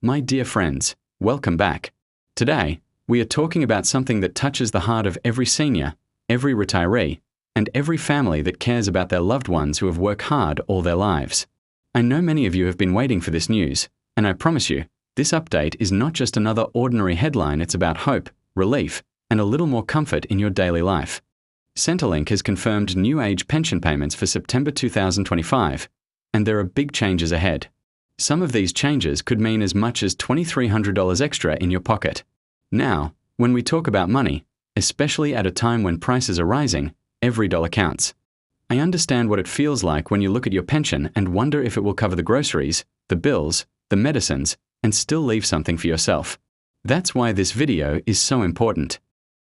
My dear friends, welcome back. Today, we are talking about something that touches the heart of every senior, every retiree, and every family that cares about their loved ones who have worked hard all their lives. I know many of you have been waiting for this news, and I promise you, this update is not just another ordinary headline. It's about hope, relief, and a little more comfort in your daily life. Centrelink has confirmed new age pension payments for September 2025, and there are big changes ahead. Some of these changes could mean as much as $2,300 extra in your pocket. Now, when we talk about money, especially at a time when prices are rising, every dollar counts. I understand what it feels like when you look at your pension and wonder if it will cover the groceries, the bills, the medicines, and still leave something for yourself. That's why this video is so important.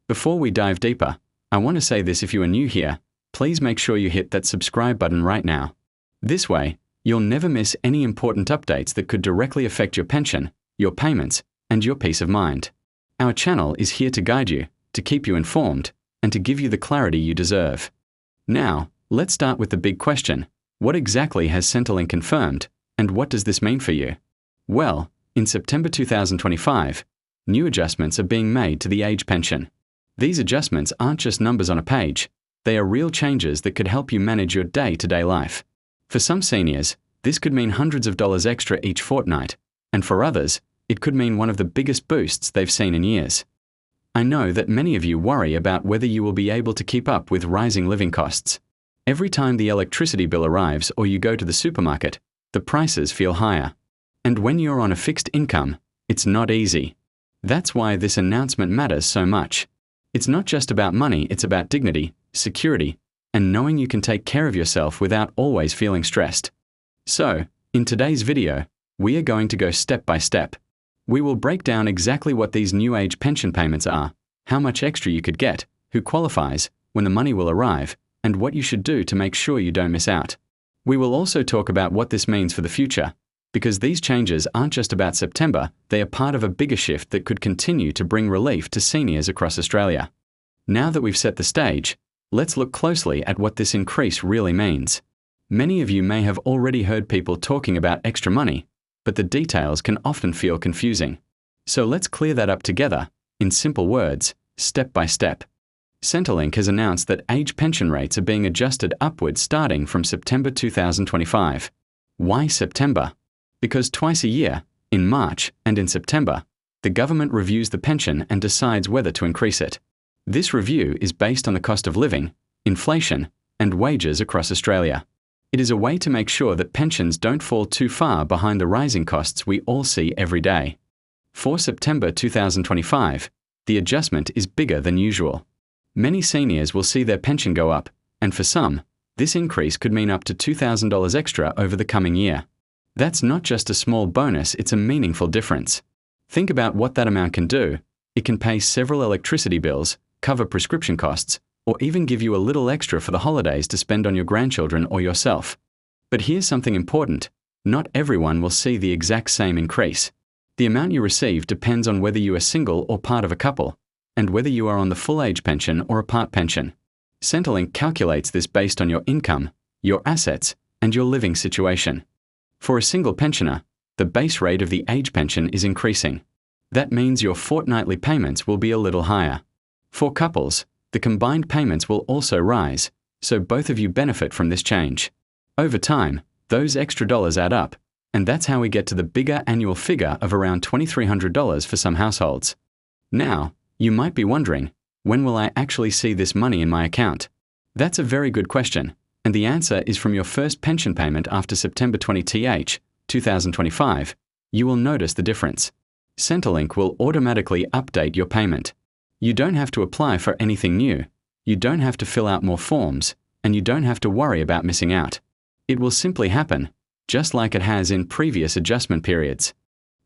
Before we dive deeper, I want to say this: if you are new here, please make sure you hit that subscribe button right now. This way, you'll never miss any important updates that could directly affect your pension, your payments, and your peace of mind. Our channel is here to guide you, to keep you informed, and to give you the clarity you deserve. Now, let's start with the big question. What exactly has Centrelink confirmed, and what does this mean for you? Well, in September 2025, new adjustments are being made to the age pension. These adjustments aren't just numbers on a page. They are real changes that could help you manage your day-to-day life. For some seniors, this could mean hundreds of dollars extra each fortnight, and for others, it could mean one of the biggest boosts they've seen in years. I know that many of you worry about whether you will be able to keep up with rising living costs. Every time the electricity bill arrives or you go to the supermarket, the prices feel higher. And when you're on a fixed income, it's not easy. That's why this announcement matters so much. It's not just about money, it's about dignity, security, and knowing you can take care of yourself without always feeling stressed. So, in today's video, we are going to go step by step. We will break down exactly what these new age pension payments are, how much extra you could get, who qualifies, when the money will arrive, and what you should do to make sure you don't miss out. We will also talk about what this means for the future, because these changes aren't just about September, they are part of a bigger shift that could continue to bring relief to seniors across Australia. Now that we've set the stage, let's look closely at what this increase really means. Many of you may have already heard people talking about extra money, but the details can often feel confusing. So let's clear that up together, in simple words, step by step. Centrelink has announced that age pension rates are being adjusted upwards starting from September 2025. Why September? Because twice a year, in March and in September, the government reviews the pension and decides whether to increase it. This review is based on the cost of living, inflation, and wages across Australia. It is a way to make sure that pensions don't fall too far behind the rising costs we all see every day. For September 2025, the adjustment is bigger than usual. Many seniors will see their pension go up, and for some, this increase could mean up to $2,000 extra over the coming year. That's not just a small bonus, it's a meaningful difference. Think about what that amount can do. It can pay several electricity bills, cover prescription costs, or even give you a little extra for the holidays to spend on your grandchildren or yourself. But here's something important. Not everyone will see the exact same increase. The amount you receive depends on whether you are single or part of a couple, and whether you are on the full age pension or a part pension. Centrelink calculates this based on your income, your assets, and your living situation. For a single pensioner, the base rate of the age pension is increasing. That means your fortnightly payments will be a little higher. For couples, the combined payments will also rise, so both of you benefit from this change. Over time, those extra dollars add up, and that's how we get to the bigger annual figure of around $2,300 for some households. Now, you might be wondering, when will I actually see this money in my account? That's a very good question. And the answer is from your first pension payment after September 2025, you will notice the difference. Centrelink will automatically update your payment. You don't have to apply for anything new, you don't have to fill out more forms, and you don't have to worry about missing out. It will simply happen, just like it has in previous adjustment periods.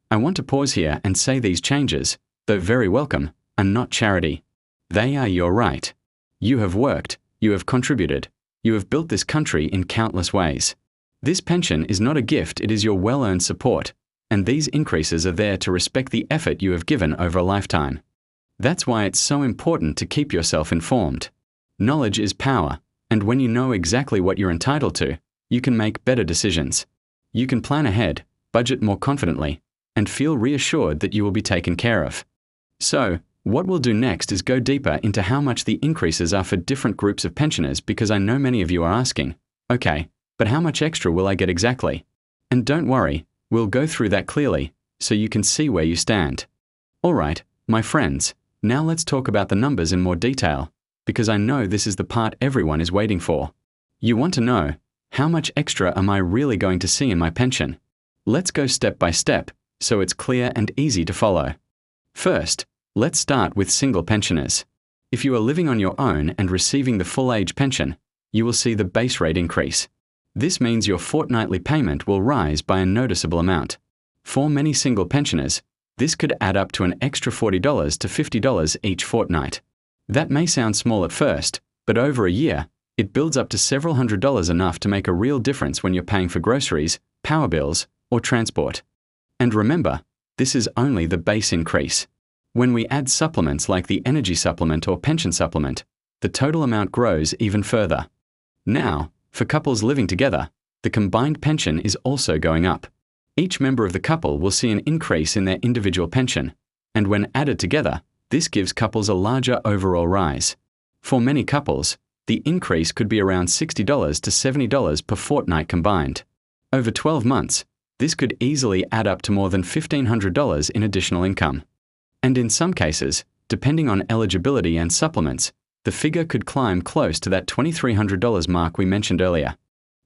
I want to pause here and say these changes, though very welcome, are not charity. They are your right. You have worked, you have contributed. You have built this country in countless ways. This pension is not a gift, it is your well-earned support, and these increases are there to respect the effort you have given over a lifetime. That's why it's so important to keep yourself informed. Knowledge is power, and when you know exactly what you're entitled to, you can make better decisions. You can plan ahead, budget more confidently, and feel reassured that you will be taken care of. So, what we'll do next is go deeper into how much the increases are for different groups of pensioners, because I know many of you are asking, okay, but how much extra will I get exactly? And don't worry, we'll go through that clearly, so you can see where you stand. Alright, my friends, now let's talk about the numbers in more detail, because I know this is the part everyone is waiting for. You want to know, how much extra am I really going to see in my pension? Let's go step by step, so it's clear and easy to follow. First, let's start with single pensioners. If you are living on your own and receiving the full age pension, you will see the base rate increase. This means your fortnightly payment will rise by a noticeable amount. For many single pensioners, this could add up to an extra $40 to $50 each fortnight. That may sound small at first, but over a year, it builds up to several $100s, enough to make a real difference when you're paying for groceries, power bills, or transport. And remember, this is only the base increase. When we add supplements like the energy supplement or pension supplement, the total amount grows even further. Now, for couples living together, the combined pension is also going up. Each member of the couple will see an increase in their individual pension, and when added together, this gives couples a larger overall rise. For many couples, the increase could be around $60 to $70 per fortnight combined. Over 12 months, this could easily add up to more than $1,500 in additional income. And in some cases, depending on eligibility and supplements, the figure could climb close to that $2,300 mark we mentioned earlier.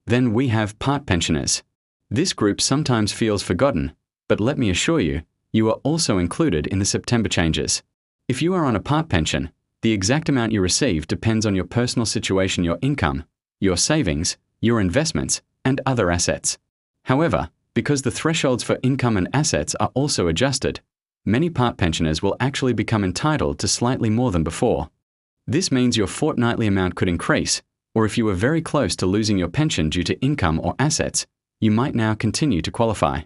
Then we have part pensioners. This group sometimes feels forgotten, but let me assure you, you are also included in the September changes. If you are on a part pension, the exact amount you receive depends on your personal situation, your income, your savings, your investments, and other assets. However, because the thresholds for income and assets are also adjusted, many part pensioners will actually become entitled to slightly more than before. This means your fortnightly amount could increase, or if you were very close to losing your pension due to income or assets, you might now continue to qualify.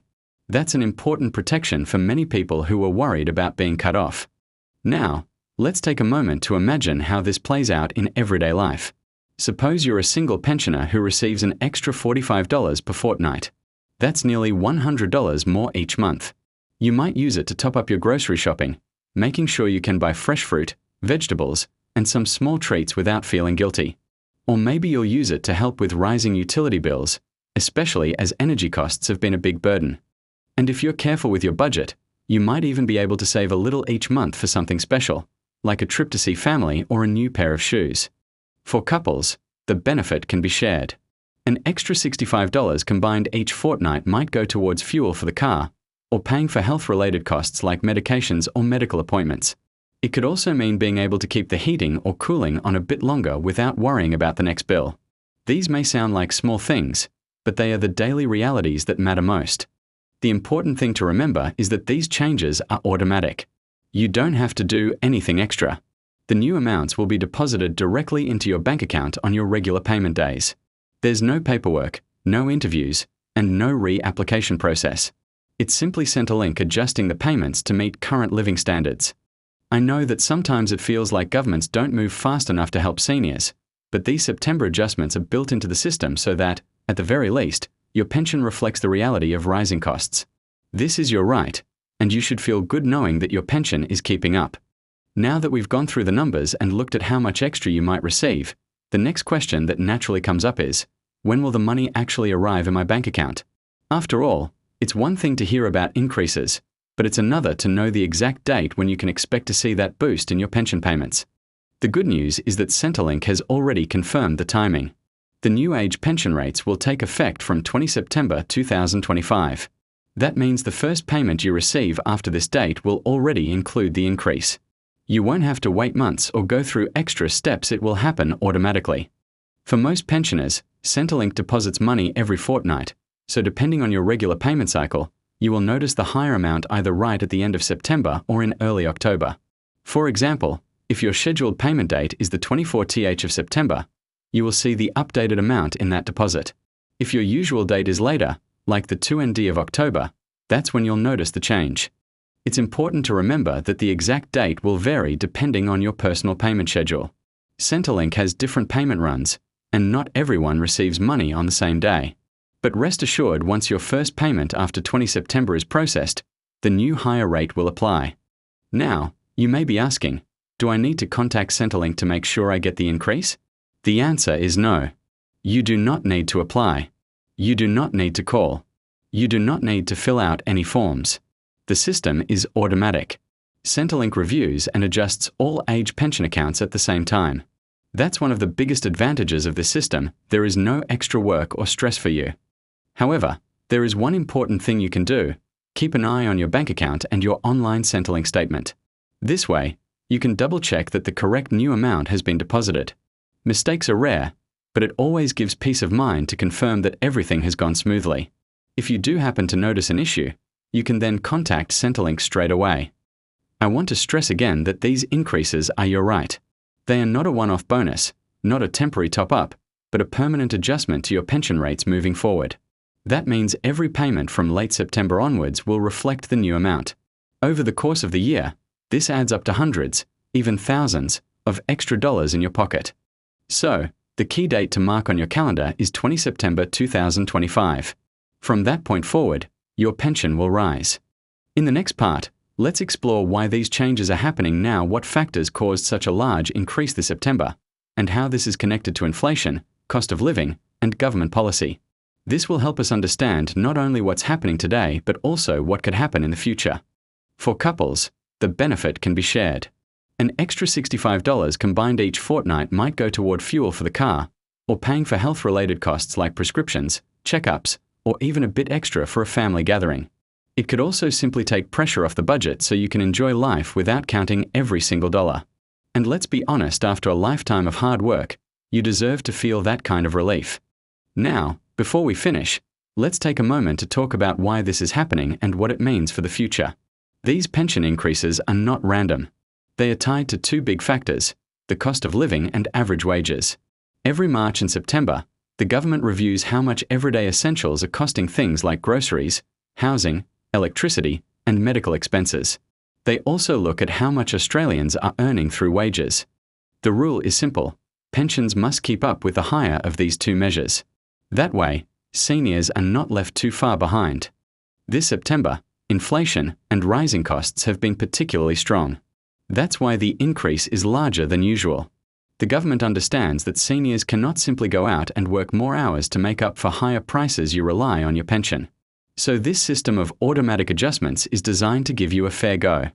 That's an important protection for many people who were worried about being cut off. Now, let's take a moment to imagine how this plays out in everyday life. Suppose you're a single pensioner who receives an extra $45 per fortnight. That's nearly $100 more each month. You might use it to top up your grocery shopping, making sure you can buy fresh fruit, vegetables, and some small treats without feeling guilty. Or maybe you'll use it to help with rising utility bills, especially as energy costs have been a big burden. And if you're careful with your budget, you might even be able to save a little each month for something special, like a trip to see family or a new pair of shoes. For couples, the benefit can be shared. An extra $65 combined each fortnight might go towards fuel for the car, or paying for health-related costs like medications or medical appointments. It could also mean being able to keep the heating or cooling on a bit longer without worrying about the next bill. These may sound like small things, but they are the daily realities that matter most. The important thing to remember is that these changes are automatic. You don't have to do anything extra. The new amounts will be deposited directly into your bank account on your regular payment days. There's no paperwork, no interviews, and no re-application process. It's simply Centrelink adjusting the payments to meet current living standards. I know that sometimes it feels like governments don't move fast enough to help seniors, but these September adjustments are built into the system so that, at the very least, your pension reflects the reality of rising costs. This is your right, and you should feel good knowing that your pension is keeping up. Now that we've gone through the numbers and looked at how much extra you might receive, the next question that naturally comes up is, when will the money actually arrive in my bank account? After all, it's one thing to hear about increases, but it's another to know the exact date when you can expect to see that boost in your pension payments. The good news is that Centrelink has already confirmed the timing. The new age pension rates will take effect from 20 September 2025. That means the first payment you receive after this date will already include the increase. You won't have to wait months or go through extra steps, it will happen automatically. For most pensioners, Centrelink deposits money every fortnight, so depending on your regular payment cycle, you will notice the higher amount either right at the end of September or in early October. For example, if your scheduled payment date is the 24th of September, you will see the updated amount in that deposit. If your usual date is later, like the 2nd of October, that's when you'll notice the change. It's important to remember that the exact date will vary depending on your personal payment schedule. Centrelink has different payment runs, and not everyone receives money on the same day. But rest assured, once your first payment after 20 September is processed, the new higher rate will apply. Now, you may be asking, do I need to contact Centrelink to make sure I get the increase? The answer is no. You do not need to apply. You do not need to call. You do not need to fill out any forms. The system is automatic. Centrelink reviews and adjusts all age pension accounts at the same time. That's one of the biggest advantages of this system. There is no extra work or stress for you. However, there is one important thing you can do. Keep an eye on your bank account and your online Centrelink statement. This way, you can double-check that the correct new amount has been deposited. Mistakes are rare, but it always gives peace of mind to confirm that everything has gone smoothly. If you do happen to notice an issue, you can then contact Centrelink straight away. I want to stress again that these increases are your right. They are not a one-off bonus, not a temporary top-up, but a permanent adjustment to your pension rates moving forward. That means every payment from late September onwards will reflect the new amount. Over the course of the year, this adds up to hundreds, even thousands, of extra dollars in your pocket. So, the key date to mark on your calendar is 20 September 2025. From that point forward, your pension will rise. In the next part, let's explore why these changes are happening now, what factors caused such a large increase this September, and how this is connected to inflation, cost of living, and government policy. This will help us understand not only what's happening today, but also what could happen in the future. For couples, the benefit can be shared. An extra $65 combined each fortnight might go toward fuel for the car, or paying for health-related costs like prescriptions, checkups, or even a bit extra for a family gathering. It could also simply take pressure off the budget so you can enjoy life without counting every single dollar. And let's be honest, after a lifetime of hard work, you deserve to feel that kind of relief. Now, before we finish, let's take a moment to talk about why this is happening and what it means for the future. These pension increases are not random. They are tied to two big factors: the cost of living and average wages. Every March and September, the government reviews how much everyday essentials are costing, things like groceries, housing, electricity, and medical expenses. They also look at how much Australians are earning through wages. The rule is simple: pensions must keep up with the higher of these two measures. That way, seniors are not left too far behind. This September, inflation and rising costs have been particularly strong. That's why the increase is larger than usual. The government understands that seniors cannot simply go out and work more hours to make up for higher prices. You rely on your pension. So this system of automatic adjustments is designed to give you a fair go.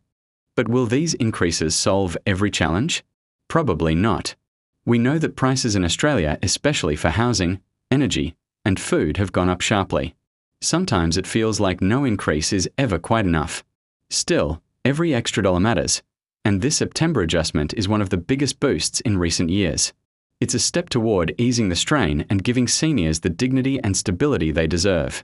But will these increases solve every challenge? Probably not. We know that prices in Australia, especially for housing, energy, and food, have gone up sharply. Sometimes it feels like no increase is ever quite enough. Still, every extra dollar matters, and this September adjustment is one of the biggest boosts in recent years. It's a step toward easing the strain and giving seniors the dignity and stability they deserve.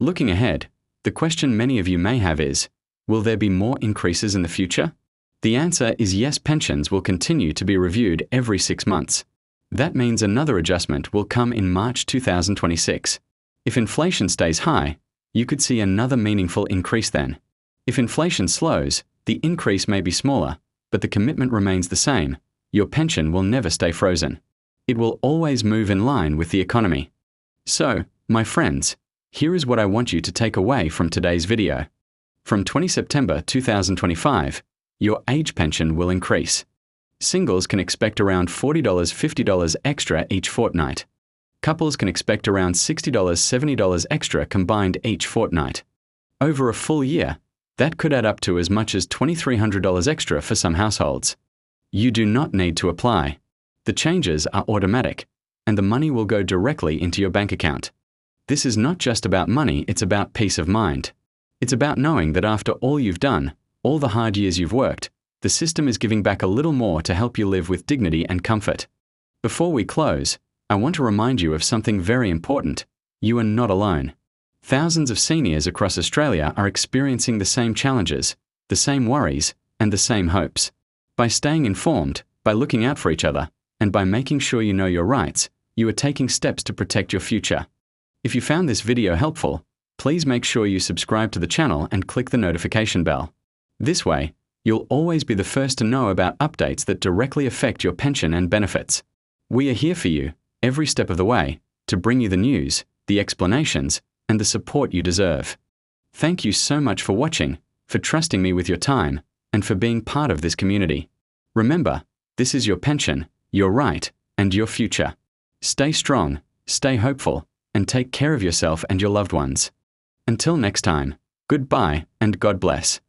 Looking ahead, the question many of you may have is, will there be more increases in the future? The answer is yes. Pensions will continue to be reviewed every 6 months. That means another adjustment will come in March 2026. If inflation stays high, you could see another meaningful increase then. If inflation slows, the increase may be smaller, but the commitment remains the same. Your pension will never stay frozen. It will always move in line with the economy. So, my friends, here is what I want you to take away from today's video. From 20 September 2025, your age pension will increase. Singles can expect around $40, $50 extra each fortnight. Couples can expect around $60, $70 extra combined each fortnight. Over a full year, that could add up to as much as $2,300 extra for some households. You do not need to apply. The changes are automatic, and the money will go directly into your bank account. This is not just about money, it's about peace of mind. It's about knowing that after all you've done, all the hard years you've worked, the system is giving back a little more to help you live with dignity and comfort. Before we close, I want to remind you of something very important. You are not alone. Thousands of seniors across Australia are experiencing the same challenges, the same worries, and the same hopes. By staying informed, by looking out for each other, and by making sure you know your rights, you are taking steps to protect your future. If you found this video helpful, please make sure you subscribe to the channel and click the notification bell. This way, you'll always be the first to know about updates that directly affect your pension and benefits. We are here for you, every step of the way, to bring you the news, the explanations, and the support you deserve. Thank you so much for watching, for trusting me with your time, and for being part of this community. Remember, this is your pension, your right, and your future. Stay strong, stay hopeful, and take care of yourself and your loved ones. Until next time, goodbye and God bless.